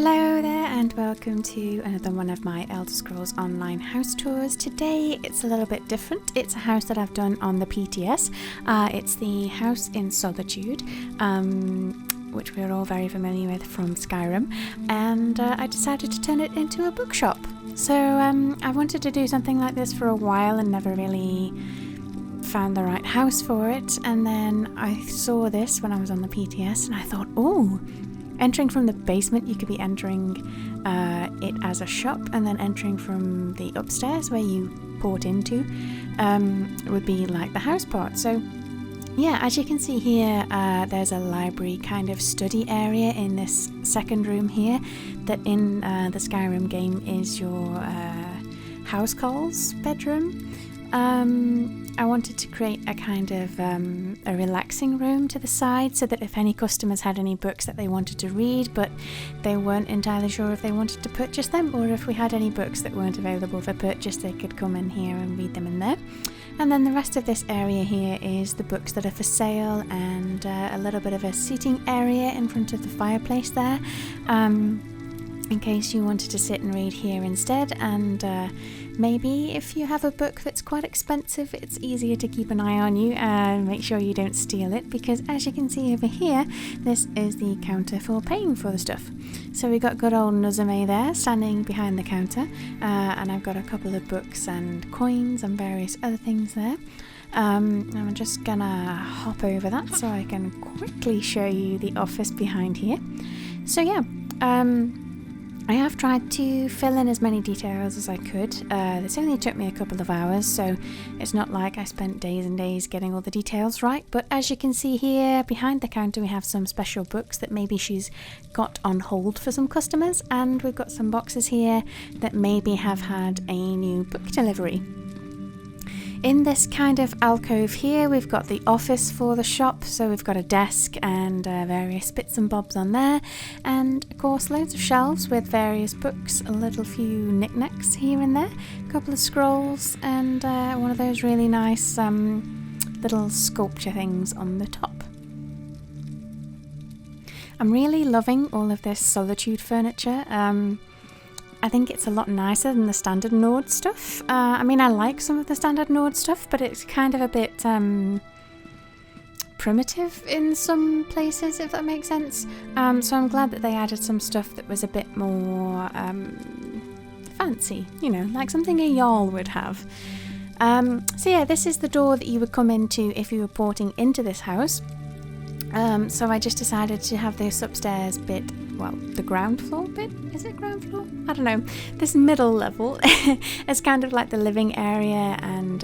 Hello there and welcome to another one of my Elder Scrolls Online house tours. Today it's a little bit different. It's a house that I've done on the PTS. It's the house in Solitude, which we're all very familiar with from Skyrim, and I decided to turn it into a bookshop. So I wanted to do something like this for a while and never really found the right house for it, and then I saw this when I was on the PTS and I thought, oh, entering from the basement, you could be entering it as a shop, and then entering from the upstairs where you port into would be like the house part. So yeah, as you can see here, there's a library kind of study area in this second room here that in the Skyrim game is your housecarl's bedroom. I wanted to create a kind of a relaxing room to the side so that if any customers had any books that they wanted to read but they weren't entirely sure if they wanted to purchase them, or if we had any books that weren't available for purchase, they could come in here and read them in there. And then the rest of this area here is the books that are for sale, and a little bit of a seating area in front of the fireplace there, in case you wanted to sit and read here instead. And maybe if you have a book that's quite expensive, it's easier to keep an eye on you and make sure you don't steal it, because as you can see over here, this is the counter for paying for the stuff. So we got good old Nuzume there standing behind the counter, and I've got a couple of books and coins and various other things there. I'm just gonna hop over that so I can quickly show you the office behind here. So yeah, I have tried to fill in as many details as I could. This only took me a couple of hours, so it's not like I spent days and days getting all the details right. But as you can see here, behind the counter we have some special books that maybe she's got on hold for some customers, and we've got some boxes here that maybe have had a new book delivery. In this kind of alcove here, we've got the office for the shop, so we've got a desk and various bits and bobs on there, and of course loads of shelves with various books, a little few knickknacks here and there, a couple of scrolls, and one of those really nice little sculpture things on the top. I'm really loving all of this Solitude furniture. I think it's a lot nicer than the standard Nord stuff. I mean, I like some of the standard Nord stuff, but it's kind of a bit primitive in some places, if that makes sense. So I'm glad that they added some stuff that was a bit more fancy, you know, like something a Jarl would have. So yeah, this is the door that you would come into if you were porting into this house. So I just decided to have this upstairs bit, well, the ground floor bit, is it ground floor? I don't know, this middle level is kind of like the living area, and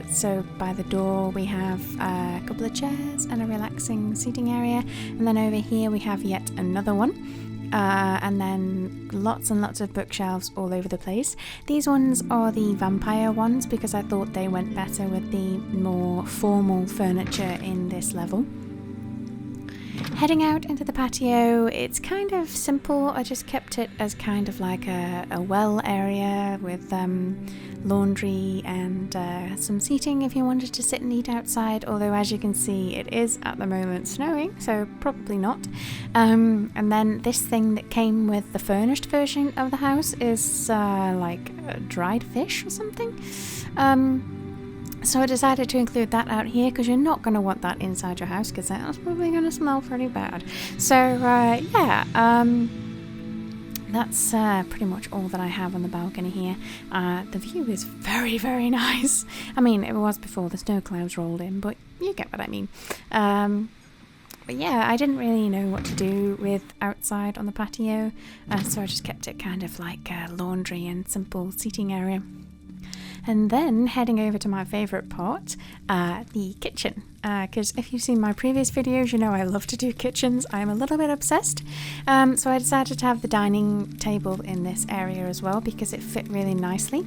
so by the door we have a couple of chairs and a relaxing seating area, and then over here we have yet another one, and then lots and lots of bookshelves all over the place. These ones are the vampire ones because I thought they went better with the more formal furniture in this level. Heading out into the patio, it's kind of simple. I just kept it as kind of like a well area with laundry and some seating if you wanted to sit and eat outside, although as you can see it is at the moment snowing, so probably not. And then this thing that came with the furnished version of the house is like a dried fish or something. So I decided to include that out here because you're not going to want that inside your house because that's probably going to smell pretty bad. So yeah, that's pretty much all that I have on the balcony here. The view is very, very nice. I mean, it was before the snow clouds rolled in, but you get what I mean. But yeah, I didn't really know what to do with outside on the patio, so I just kept it kind of like a laundry and simple seating area. And then heading over to my favourite part, the kitchen. Because if you've seen my previous videos, you know I love to do kitchens. I'm a little bit obsessed. So I decided to have the dining table in this area as well because it fit really nicely.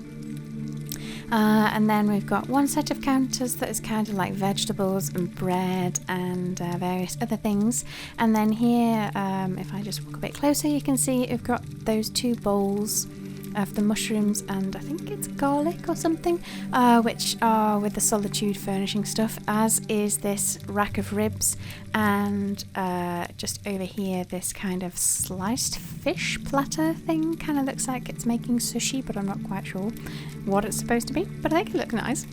And then we've got one set of counters that is kind of like vegetables and bread and various other things. And then here, if I just walk a bit closer, you can see we've got those two bowls of the mushrooms and I think it's garlic or something, which are with the Solitude furnishing stuff, as is this rack of ribs, and just over here this kind of sliced fish platter thing. Kind of looks like it's making sushi, but I'm not quite sure what it's supposed to be, but I think it looks nice.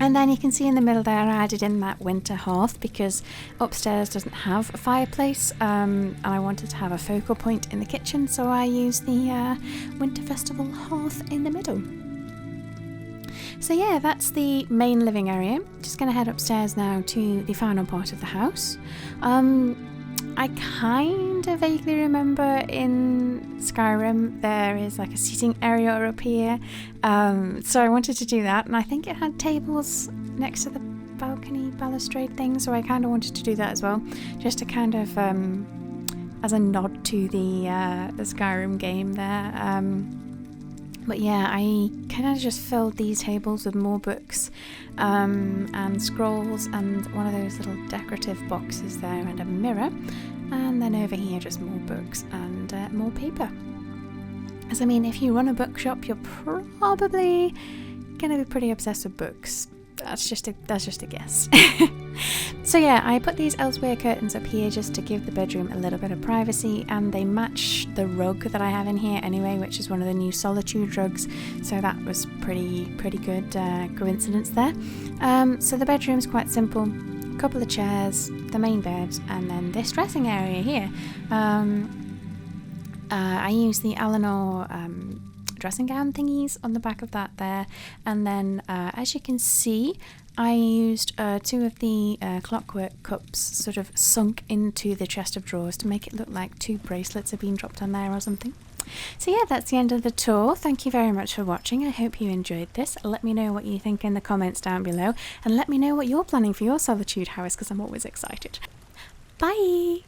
And then you can see in the middle there I added in that winter hearth because upstairs doesn't have a fireplace, and I wanted to have a focal point in the kitchen, so I used the Winter Festival hearth in the middle. So yeah, that's the main living area. Just going to head upstairs now to the final part of the house. I kind of vaguely remember in Skyrim there is like a seating area up here, so I wanted to do that, and I think it had tables next to the balcony balustrade thing, so I kind of wanted to do that as well, just to kind of as a nod to the Skyrim game there. But yeah, I kind of just filled these tables with more books and scrolls and one of those little decorative boxes there and a mirror. And then over here just more books and more paper. As I mean, if you run a bookshop, you're probably going to be pretty obsessed with books. That's just a guess. So yeah, I put these elsewhere curtains up here just to give the bedroom a little bit of privacy, and they match the rug that I have in here anyway, which is one of the new Solitude rugs, so that was pretty good coincidence there. So the bedroom's quite simple, a couple of chairs, the main bed, and then this dressing area here. I use the Eleanor dressing gown thingies on the back of that there, and then as you can see I used two of the clockwork cups sort of sunk into the chest of drawers to make it look like two bracelets have been dropped on there or something. So yeah, that's the end of the tour. Thank you very much for watching. I hope you enjoyed this. Let me know what you think in the comments down below, and let me know what you're planning for your Solitude house, because I'm always excited. Bye!